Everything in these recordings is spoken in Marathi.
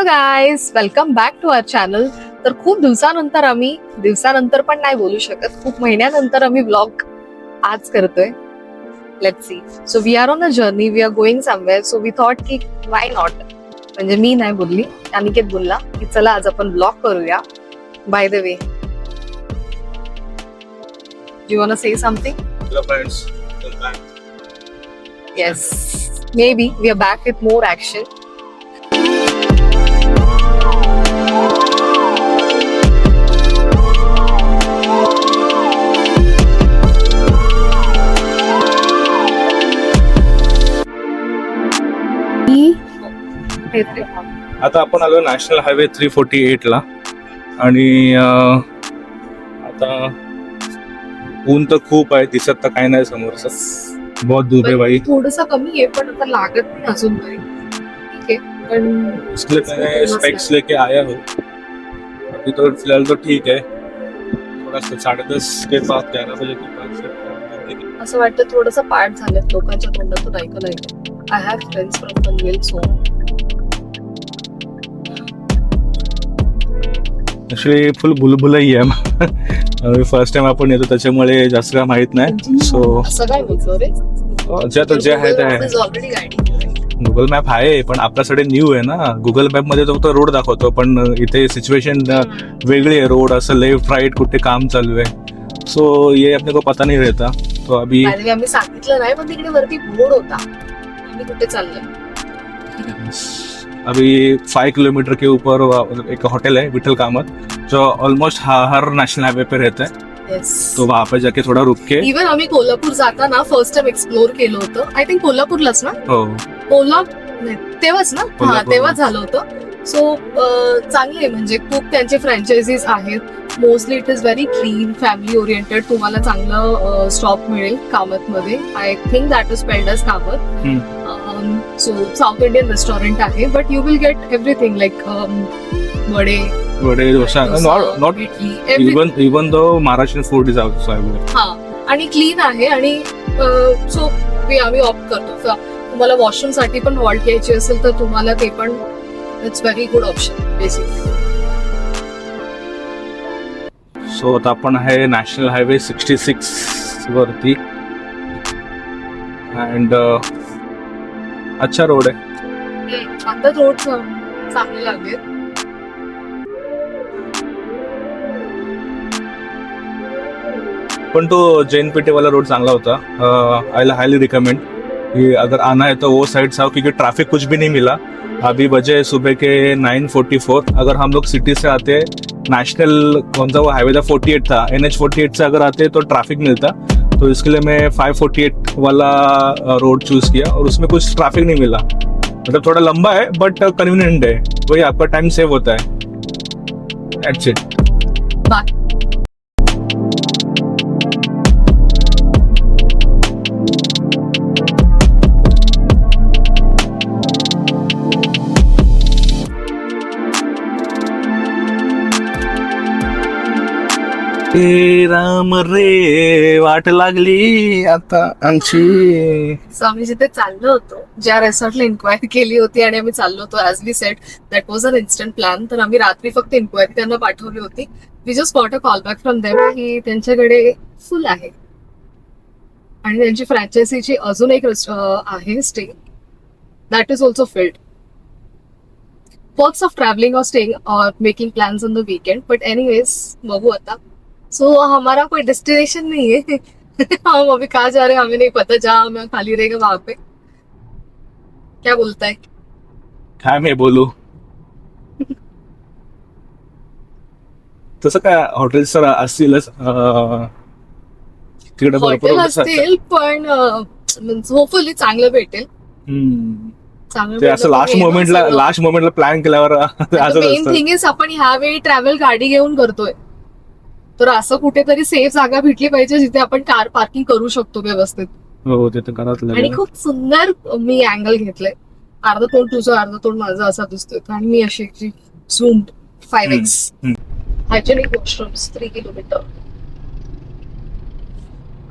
Hello guys, welcome back to our channel. तर खूप दिवसानंतर पण नाही बोलू शकत, खूप महिन्यानंतर आम्ही व्लॉग आज करतोय. Let's see. So we are on a journey, we are going somewhere. So we thought की वाय नॉट, म्हणजे मी नाही बोलली, अनिकेत बोलला की चला आज आपण व्लॉग करूया. By the way, do you want to say something? Hello friends, welcome back. Yes, maybe we are back with more action. आता आपण आलो नॅशनल हायवे 348 ला आणि आता ऊन तर खूप आहे, दिसत तर काही नाही समोरच. बहुत धूप है भाई. थोडस कमी आहे पण आता लागत नाही अजून तरी. ठीक आहे, पण इसलिए मैंने स्पेक्स लेके आया हूँ. अभी तो फिलहाल तो ठीक है, थोड़ा सा 10:30 के बाद 11 बजे के बाद से असं वाटतं थोडस पाठ झालं लोकांच्या तोंडातून ऐकलं. I have friends from Panvel, so actually फुल बुलबुलही आहे. फर्स्ट टाइम आपण येतो त्याच्यामुळे जास्त काय माहित नाही. सो असं काय बोलतो रे, जे आहे ते आहे. ऑलरेडी गाडी गुगल मॅप आहे पण आपल्यासाठी न्यू आहे ना. गुगल मॅप मध्ये तो रोड दाखवतो, पण इथे सिच्युएशन वेगळी आहे. रोड असं लेफ्ट राईट कुठे काम चालू आहे. सो ये अपने को पता नहीं रहता. तो अभी आम्ही सांगितलं नाही, पण तिकडे वरती बोर्ड होता. आम्ही कुठे चाललोय. अभी 5 किलोमीटर के ऊपर एक होटल है विठल कामत, जो ऑलमोस्ट हर नेशनल हाईवे पे रहता है. तो वहाँ पे जाके थोड़ा रुक के. इवन आम्ही कोल्हापूर जाताना फर्स्ट टाइम एक्सप्लोर केलं होतं. आय थिंक कोल्हापूरलाच ना. हो, तेव्हाच ना. हा, तेव्हाच झालं होतं. सो चांगले आहे, म्हणजे खूप त्यांचे फ्रँचायझीज आहेत. Mostly it is very clean, family oriented. तुम्हाला चांगलं स्टॉप मिळेल कामत मध्ये. I think that is spelled as Kamat. So south Indian restaurant आहे, but you will get everything like vade, dosa, not idli, even though Maharashtrian food is also available. हा, आणि क्लीन आहे. आणि सो आम्ही ऑप्ट करतो. तुम्हाला वॉशरूम साठी पण हॉल्ट घ्यायची असेल तर तुम्हाला ते पण it's very good option basically. So आता आपण आहे नॅशनल हायवे 66 वरती. अँड अच्छा रोड आहे. आता रोड चांगले लागले. पण तो जैन पेटे वाला रोड चांगला होता. आई हाईली रिकमेंड कि अगर आना है तो वो साइड से आओ, क्योंकि ट्रैफिक कुछ भी नहीं मिला. अभी बजे सुबह के 9:44. अगर हम लोग सिटी से आते, नेशनल कौन सा वो हाईवे था 48 था, NH 48 से अगर आते तो ट्रैफिक मिलता. तो इसके लिए मैं 548 वाला रोड चूज किया और उसमें कुछ ट्रैफिक नहीं मिला. मतलब थोड़ा लंबा है बट कन्वीनियंट है. वही आपका टाइम सेव होता है. That's it. राम रे, वाट लागली आता आमची. सो आम्ही जिथे चाललो होतो, ज्या रेसॉर्टला इन्क्वायरी केली होती आणि आम्ही चाललो होतो, as we said that was an instant plan. तर आम्ही रात्री फक्त इन्क्वायरी त्यांना पाठवली होती. We just got a call back from them की त्यांच्याकडे फुल आहे आणि त्यांची फ्रँचायझीची अजून एक आहे stay, that is also field. Perks of travelling और स्टेइंग और making plans on the weekend. But anyways बघू आता. सो हमारा कोई डेस्टिनेशन नहीं है. हम अभी कहाँ जा रहे हैं हमें नहीं पता. जहाँ हमें खाली रहेगा वहां पे. क्या बोलता है? काय मी बोलू. तसं काय हॉटेल्स तर असतीलच तिकडे. हॉटेल असतील पण होपफुली चांगलं भेटेल. ते असं लास्ट मोमेंटला प्लॅन केल्यावर मेन थिंग इज आपण ह्यावेळी ट्रॅव्हल गाडी घेऊन करतोय, तर असं कुठेतरी सेफ जागा भेटली पाहिजे जिथे आपण कार पार्किंग करू शकतो व्यवस्थित. हो, ते तर करावंच लागेल. आणि खूप सुंदर मी अँगल घेतलंय. अर्धा तोंड तुझं अर्धा तोंड माझं असा दिसतोय. आणि मी अशी zoom 5x hygienic washrooms 3 kilometre.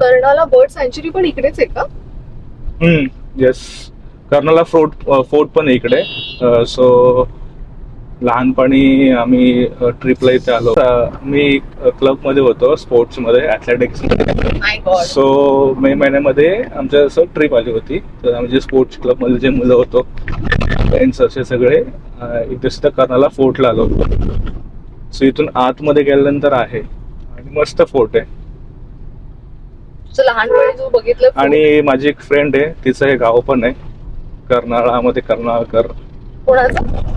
Karnala bird सँच्युरी पण इकडेच आहे का? येस, कर्नाला फोर्ट पण इकडे. सो लहानपणी आम्ही ट्रिपला इथे आलो. मी क्लबमध्ये होतो, स्पोर्ट्समध्ये, ॲथलेटिक्समध्ये. माय गॉड. सो मे महिन्यामध्ये आमच्या असं ट्रिप आली होती. तर आम्ही जे स्पोर्ट्स क्लबमध्ये जे मुलं होतो फ्रेंड्स असे सगळे इथे सुद्धा कर्नाला फोर्टला आलो. सो इथून आतमध्ये गेल्यानंतर आहे आणि मस्त फोर्ट आहे. तुझं लहानपणी तू बघितलं fort? आणि माझी एक फ्रेंड आहे, तिचं हे गाव पण आहे कर्नाळामध्ये, कर्नाळकर. कोणाचं?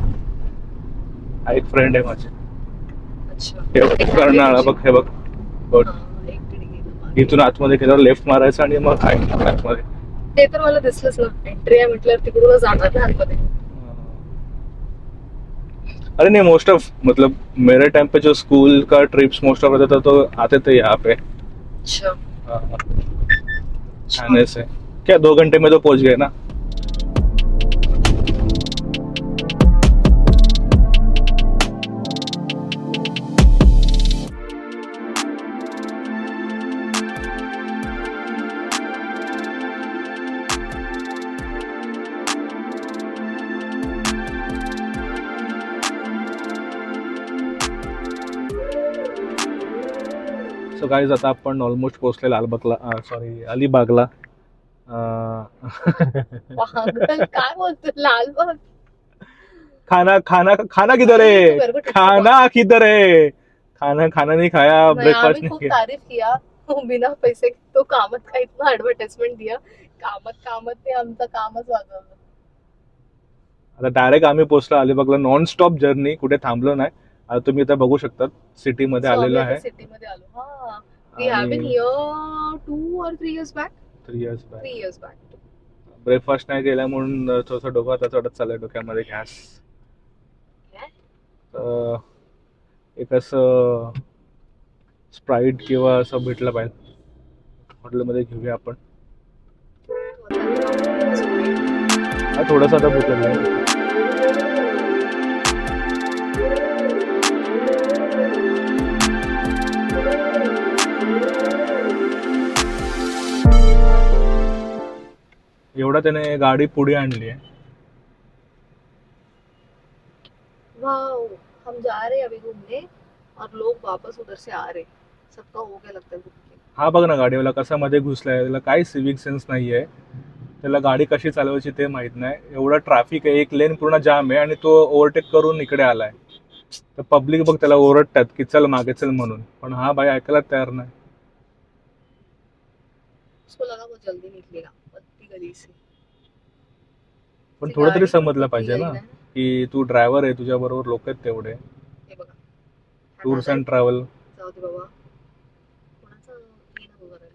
हा एक फ्रेंड आहे माझी. अच्छा. हे बघ, कर्नाळा बघ, हे बघ. हा, एक पिढी गेलं मागे. इथून आतमध्ये गेल्यावर लेफ्ट मारायचं आणि मग आहे आतमध्ये. ते तर मला दिसलंच ना, एंट्री आहे म्हटल्यावर तिकडून जाणार ना आतमध्ये. अरे नहीं, मोस्ट ऑफ मतलब मेरे टाइम पे जो स्कूल का ट्रिप्स मोस्ट ऑफ रहता था तो आते थे यहाँ पे अच्छा. आने से क्या 2 घंटे में तो पहुंच गए ना. सो गाईज, आता आपण ऑलमोस्ट पोहोचले लालबागला, सॉरी अलिबागला. पागल, काय बोलतो लालबाग? खाना खाना खाना किधर है, खाना किधर है, खाना खाना नहीं खाया, नहीं, ब्रेकफास्ट आम्ही नहीं खूप किया. तारीफ किया बिना पैसे तो कामत का इतना ऍडव्हर्टाइजमेंट दिया. कामत ते आमचं कामच वाजवलं. आता डायरेक्ट आम्ही पोहोचलो अलिबागला, नॉन स्टॉप जर्नी, कुठे थांबलो नाही. आता तुम्ही इथे बघू शकता, सिटी मध्ये आलेलो आहे. सिटी मध्ये आलो. हा, we have been here 2 or 3 years back. 3 years back. 3 years back. Breakfast नाही केला म्हणून थोडंसं डोक्यात चढत चाललंय, डोक्यामध्ये गॅस. एक असं स्प्राईट किंवा असं भेटलं पाहिजे, हॉटेलमध्ये घेऊया आपण. हा थोडासा आता भूक लागला. एवढा त्याने गाडी पुढे आणली आहे. वाओ, हम जा रहे हैं अभी घूमने और लोग वापस उधर से आ रहे. सबका हो गया लगता है बुकिंग. हा बघ ना, गाडीवाला कसा मध्ये घुसलाय, त्याला काही सिविक सेन्स नाहीये. त्याला गाडी कशी चालवायची ते माहित नाही. एवढा ट्रॅफिक आहे, एक लेन पूर्ण जाम आहे आणि तो ओव्हरटेक करून इकडे आलाय. तर पब्लिक बघ त्याला ओरडतात की चल मागे चल म्हणून, पण हा बाई ऐकायला तयार नाही. उसको लगा वो जल्दी निकलेगा पत्ती गली से. पण थोडं तरी समजलं पाहिजे ना की तू ड्रायव्हर आहे, तुझ्या बरोबर लोक आहेत तेवढे. हे बघा, टूर्स अँड ट्रॅव्हल. जाऊ दे बाबा, कोणाचं हे नको करायला.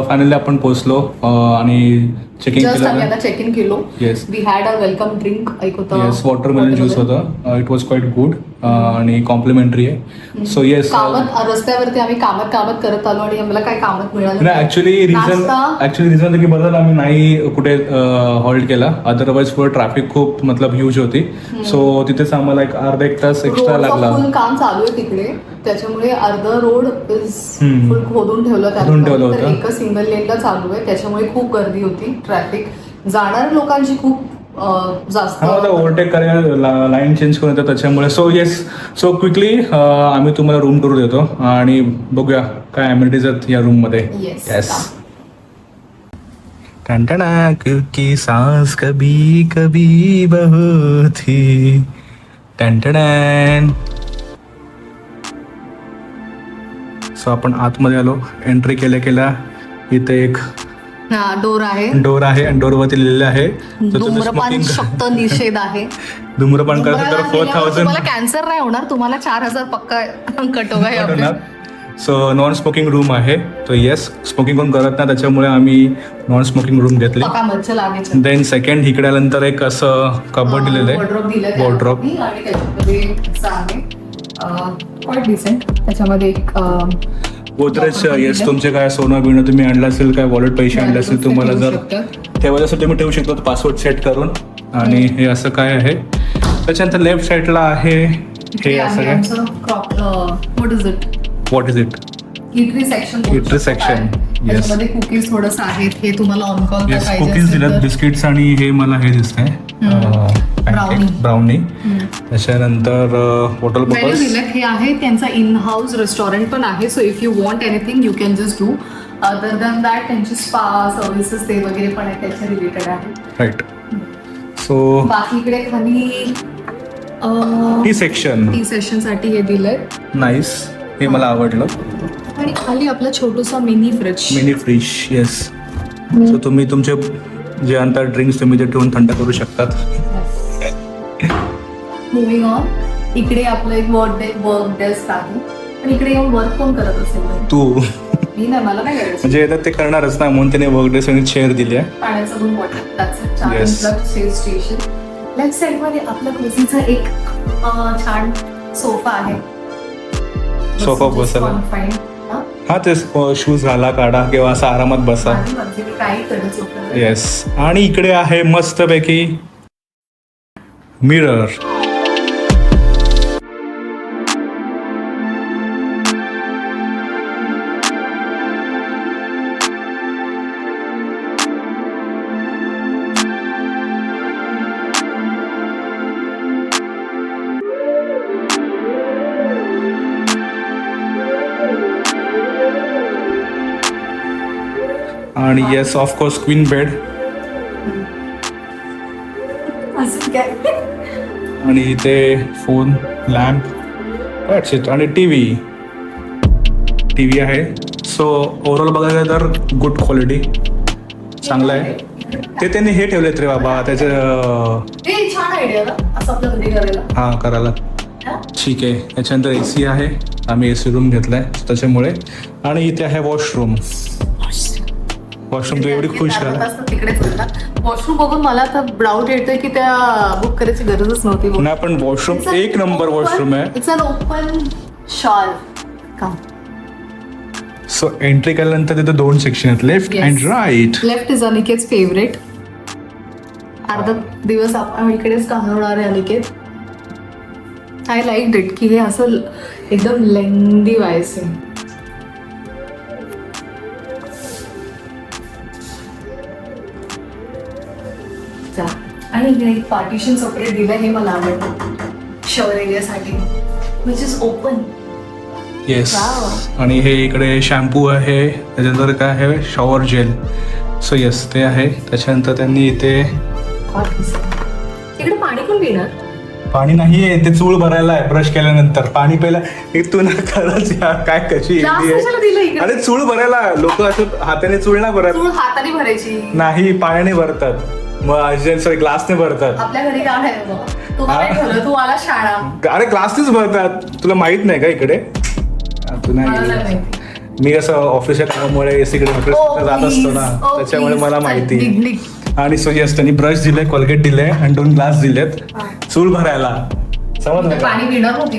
फायनली आपण पोहोचलो आणि चेकिंग जस्ट आम्ही केलं. आता चेक इन केलो. Yes we had a welcome drink. एक होतं येस, वॉटरमेलन ज्यूस होतं. इट वॉज क्वाईट गुड आणि कॉम्प्लिमेंटरी आहे. सो येस, कामत रस्त्यावरती आम्ही कामत करत आलो आणि आम्हाला काय कामत मिळालं नाही. ऍक्च्युली रिझन की बदल आम्ही नाही कुठे हॉल्ट केला, अदरवाईज पुढे ट्रॅफिक खूप मतलब ह्यूज होती. सो तिथेच आम्हाला एक अर्धा एक तास एक्स्ट्रा लागला. फुल काम चालू आहे तिकडे, त्याच्यामुळे अर्ध रोड इज फुल खोदून ठेवलं होतं. एक सिंगल लेनला चालू आहे, त्याच्यामुळे खूप गर्दी होती. ट्रॅफिक जाणाऱ्या लोकांची खूप जास्त ओव्हरटेक करायला लाईन चेंज करून येतात त्याच्यामुळे. सो येस, सो क्विकली आम्ही तुम्हाला रूम टूर देतो आणि बघूया काय अमेनिटीज आहेत या रूम मध्ये. येस, टंटना क्योंकि सांस कभी कभी बहू थी, टंटन. सो आपण आतमध्ये आलो. एंट्री केल्या इथे एक डोर आहे आणि डोरवरती लिहिलेलं आहे धूम्रपान सक्त निषेध आहे. धूम्रपान करत तर 4000 तुम्हाला कॅन्सर नाही होणार, तुम्हाला 4000 पक्का कट होगा. सो नॉन स्मोकिंग रूम आहे. तो येस, स्मोकिंग कोण करत नाही त्याच्यामुळे आम्ही नॉन स्मोकिंग रूम घेतली. पका मच्छर लागायचं. देन सेकंड इकडे आल्यानंतर एक असं कबड दिलेलं वॉर्डरोब आहे. दिलं वॉर्डरोब. आणि त्याच्यामध्ये असं आहे क्वाईट डिसेंट. त्याच्यामध्ये एक गोदरेज. येस, तुमचे काय सोनं बिणं तुम्ही आणलं असेल, काय वॉलेट पैसे आणले असेल तुम्हाला जर ठेवायचं तुम्ही ठेवू शकता पासवर्ड सेट करून. आणि हे असं काय आहे. त्याच्यानंतर लेफ्ट साईडला आहे हे असं काय, what is it? Eatery section. Eatery section, yes. त्याच्यामध्ये कुकीज थोडंसं आहेत. हे तुम्हाला ऑन कॉल येस, कुकीज दिल्यात, बिस्किट्स आणि हे मला हे दिसतंय ब्राउनी. त्याच्यानंतर वॉटर मेन्यू बॉटल्स. दिलं. हे आहे त्यांचा इन हाऊस रेस्टॉरंट पण आहे. So if you want anything you can just do. Other than that त्यांची स्पा सर्व्हिसेस ते वगैरे पण आहे, त्याच्या रिलेटेड आहे. राईट. सो बाकी इकडे खाली टी सेक्शन. टी सेशन साठी हे दिलंय. नाईस, हे मला आवडलं. आणि खाली आपला छोटूसा mini fridge. Mini fridge. Yes, so तुम्ही तुमचे जे आणतात ड्रिंक्स तुम्ही ते ठेवून थंड करू शकतात. Moving on. इकडे आपलं एक वर्क डेस्क आहे. पण इकडे येऊन वर्क कोण करत असेल? तू मी नाही, मला नाही करायचं. म्हणजे येतात ते करणारच ना, म्हणून त्याने वर्क डेस्क आणि चेअर दिली आहे. पाण्याचा दोन bottle. Yes. Safe station. Left side मध्ये आपल्या कुर्सीचा एक छान सोफा आहे. सोफा बसायला. हा, ते शूज घाला, काढा किंवा असा आरामात बसा. काही करत. येस. आणि इकडे आहे मस्तपैकी मिरर. आणि येस, ऑफकोर्स क्वीन बेड. आणि इथे फोन, लॅम्प, इट. आणि टी व्ही आहे. सो ओव्हरऑल बघायला तर गुड क्वालिटी, चांगलं आहे. ते त्यांनी हे ठेवलेत रे बाबा त्याचं. छान आयडिया ना असं आपलं घरी करायला. हां, करायला ठीक आहे. याच्यानंतर AC आहे. आम्ही AC रूम घेतलाय त्याच्यामुळे. आणि इथे आहे वॉशरूम. वॉशरूम तू एवढी खुश झाला. तिकडेच वॉशरूम बघून मला आता डाऊट येतोय की त्या बुक करायची गरजच नव्हती. नाही, पण वॉशरूम एक नंबर वॉशरूम आहे. It's an open shawl. So entry केल्यानंतर तिथे दोन सेक्शन आहेत, left and right. Left is Aniket favourite. अर्धा दिवस आपण इकडेच घालवणार आहे अनिकेत. आय लाईक इट की हे असं एकदम लेंदी व्हायचं. आणि इकडे एक पार्टिशन सेपरेट दिलं, हे मला आवडलं शॉवर एरियासाठी, विच इज ओपन. येस. आणि हे इकडे शॅम्पू आहे. त्याच्यानंतर काय आहे, शॉवर जेल. सो येस, ते आहे. त्याच्यानंतर त्यांनी इथे इकडे पाणी कोण पिणार? पाणी नाहीये, ते चूळ भरायला आहे ब्रश केल्यानंतर. पाणी प्यायला तू ना खरंच यार, काय कशी येते. अरे चूळ भरायला लोक असं हाताने चूळ ना भरत. हाताने भरायची नाही, पाण्याने भरतात. मग सॉरी, ग्लासने भरतात. आपल्या घरी काय आहे, तू आला शाळा. अरे ग्लासनेच भरतात. तुला माहित नाही का इकडे? तू नाही. मी असं ऑफिसच्या कामामुळे एसीकडे जात असतो ना, त्याच्यामुळे मला माहिती. आणि सो येस, त्यांनी ब्रश दिले, कोलगेट दिले आणि 2 ग्लास दिलेत चूळ भरायला. समजलं का? पाणी पिणार होती.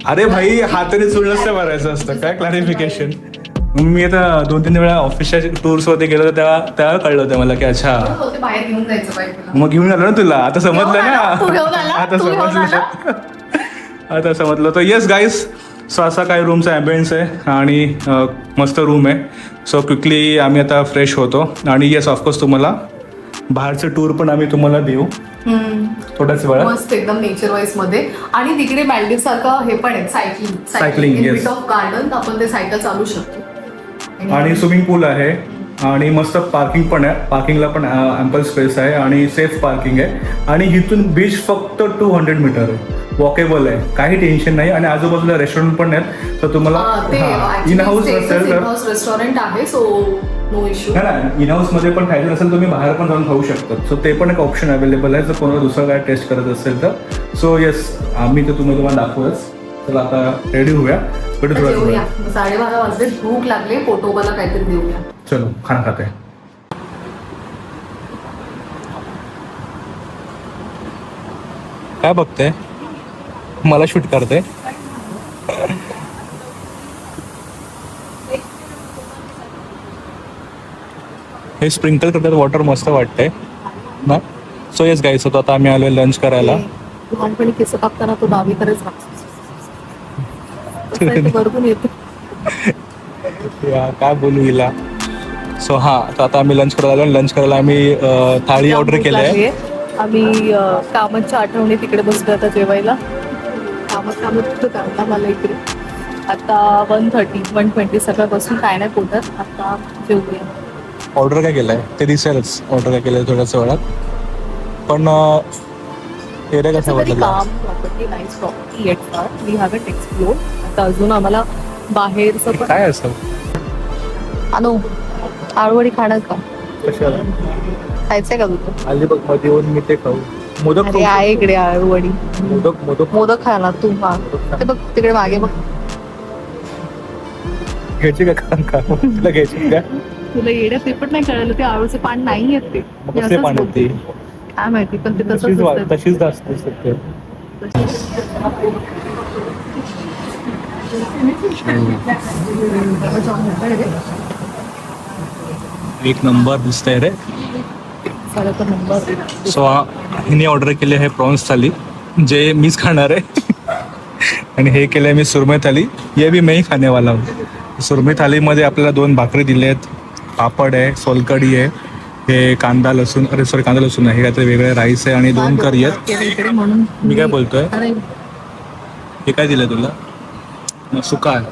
अरे भाई, हाताने चूळ नसतं भरायचं असतं. काय क्लॅरिफिकेशन. मी आता 2-3 वेळा ऑफिसच्या टूर्स वरती गेलो तेव्हा कळलं होतं मला की अच्छा, बाहेर घेऊन जायचं पाहिजे. मग घेऊन आलो ना तुला. आता समजलं ना. आता समजलं. तर येस गाईज, सो असा काय रूमचा ॲम्बियन्स आहे आणि मस्त रूम आहे. सो क्विकली आम्ही आता फ्रेश होतो. आणि येस, ऑफकोर्स तुम्हाला बाहेरचं टूर पण आम्ही तुम्हाला देऊ थोड्याच वेळा. मस्त एकदम नेचर वाईज मध्ये. आणि तिकडे मॅलडीव सारखं हे पण आहे, सायकलिंग येस. Of garden. आपण ते सायकल चालू शकतो. आणि स्विमिंग पूल आहे. आणि मस्त पार्किंग पण आहे. पार्किंगला पण ॲम्पल स्पेस आहे आणि सेफ पार्किंग आहे. आणि इथून बीच फक्त 200 मीटर आहे. वॉकेबल आहे, काही टेन्शन नाही. आणि आजूबाजूला रेस्टॉरंट पण आहेत. तर तुम्हाला इन हाऊस असेल तर रेस्टॉरंट आहे, सो नो इश्यू. नाही, इन हाऊस मध्ये पण खायचं असेल तुम्ही बाहेर पण जाऊन खाऊ शकता. सो ते पण एक ऑप्शन अवेलेबल आहे जर कोणाला दुसरं काय टेस्ट करत असेल तर. सो येस, आम्ही तर तुम्हाला दाखवूच. तर आता रेडी होऊया पेट थोड़ा जेवूया 12:30 वाजले, भूक लागली, पोटोबाला काहीतरी देऊया. चलो खाना खाते हैं. काय बघते मला शूट करते. हे स्प्रिंकल करतात वॉटर मस्त वाटतंय ना. सो येस गाईस, होतो आता आम्ही आलोय लंच करायला. लहानपणी केस कापताना तो डावीकडेच बरोबर येतो. काय बोलू हिला. सो हा, तर आता आम्ही लंच करायला आलो. लंच करायला आम्ही थाळी ऑर्डर केली आहे. आम्ही कामाच्या आठवणी तिकडे बसलो आता जेवायला. कामत करता मला इकडे. आता 1:30 सगळं बसून काय नाही पोटात. आता जेवूया. ऑर्डर काय केलंय ते दिसेलच. ऑर्डर काय केलंय थोड्याच वेळात. पण एरिया कसा वाटला. काम property, nice property yet far. We haven't explore. आता अजून आम्हाला बाहेरचं पण काय असं आणू. आळूवडी खाणार का? कशाला खायचंय का तुझं? आली बघ मध्ये येऊन मी ते खाऊ. मोदक अरे आहे इकडे आळूवडी. मोदक मोदक खाणार तू. हा ते बघ तिकडे मागे बघ. घ्यायची का का तुला घ्यायची का? तुला येड्या ते पण नाही कळलं. ते आळूचे पान नाही येत ते. मग कसले पान आहेत ते? काय माहिती, पण ते तशीच तसंच तशीच असते सत्य. एक नंबर दिसतंय रे. नंबर. सो हिने ऑर्डर केले आहे प्रॉन्स थाली, जे मीच खाणार आहे. आणि हे केलं आहे मी सुरमई थाली. ये भी मैं ही खाने वाला हूँ. सुरमई थालीमध्ये आपल्याला 2 भाकरी दिले आहेत, पापड आहे, सोलकढी आहे, हे कांदा लसूण, अरे सॉरी कांदा लसूण नाही, हे काहीतरी वेगळे राईस आहे आणि 2 करी आहेत. म्हणून मी काय बोलतोय, अरे हे काय दिलं तुला? सुका आहे,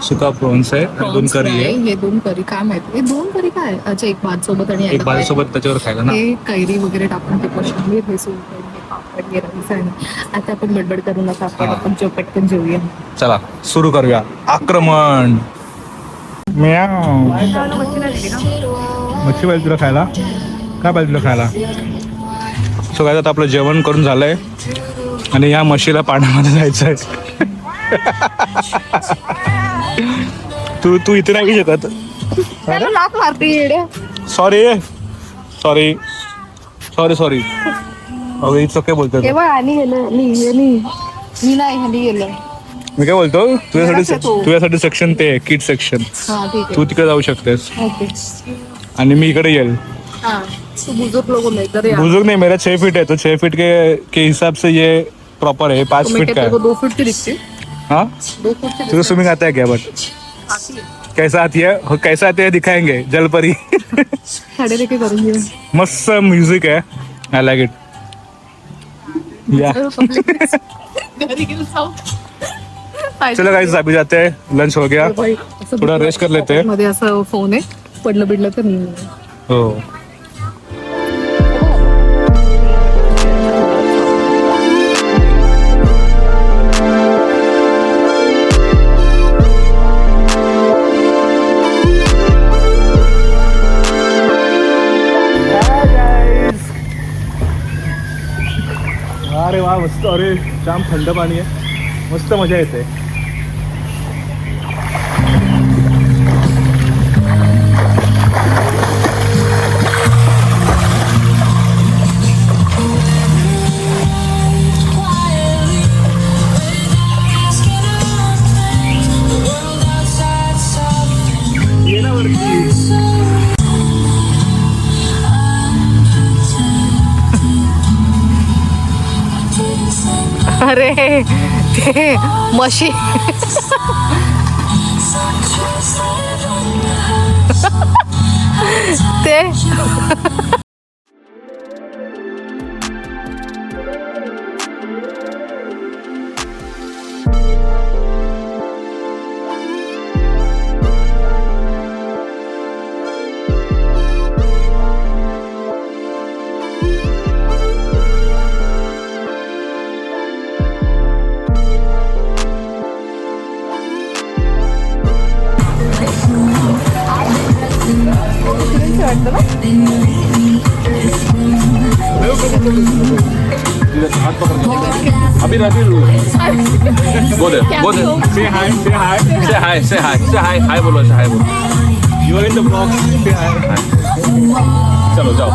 सुका प्रॉन्स आहे आणि 2 करी आहे. हे 2 करी काय माहिती. हे 2 करी काय? अच्छा, एक भात सोबत आणि एक भाजीसोबत त्याच्यावर खायला ना. हे कैरी वगैरे टाकून ते कोशिंबीर, हे सोलकढी, हे पापड, हे राईस आहे. आता आपण बडबड करू नका. आपण पटकन जेवूया. चला सुरू करूया आक्रमण. मच्छी पाहिजे तुला खायला? काय पाहिजे तुला खायला? सो काय, आता आपलं जेवण करून झालंय आणि या म्हशीला पाण्यामध्ये जायचं आहे. तू इथे नाही येऊ शकत. लाख मारते येड्या. Sorry sorry sorry sorry. अगं इथं काय बोलतोय? केवळ आणि गेलं मी नाही हल्ली गेलं. मी काय बोलतो, तुझ्यासाठी सेक्शन ते किड सेक्शन. हा ठीक आहे. तू तिकडे जाऊ शकतेस ओके. आणि मी इकडे येईल. हाँ, तो बुजुर्ग लोगों में इधर यार। बुजुर्ग नहीं, मेरा 6 फीट है, तो 6 फीट के हिसाब से ये प्रॉपर है. 5 तो मैं फीट का कहते है. को 2 फीट की दिखती। हाँ, 2 फीट की तुझे स्विमिंग आता है क्या? बट आती है। कैसा आती है, कैसा आती है दिखाएंगे. जलपरी. खड़े लेके करूंगी। मस्त म्यूजिक है, आई लाइक इट. या घरी गेलो जाऊ। चलो गाइस, अभी जाते हैं, लंच हो गया, थोड़ा रेस्ट कर लेते हैं. मध्ये असं फोन आहे, पडलं बिडलं तर नाही. हो. अरे वा मस्त. अरे जाम थंड पाणी आहे, मस्त मजा येते. ये ना वरती. अरे ते म्हशी ते वाटतं ना. अभी बोले say hi बोलो you are in the vlog say hi चलो जाओ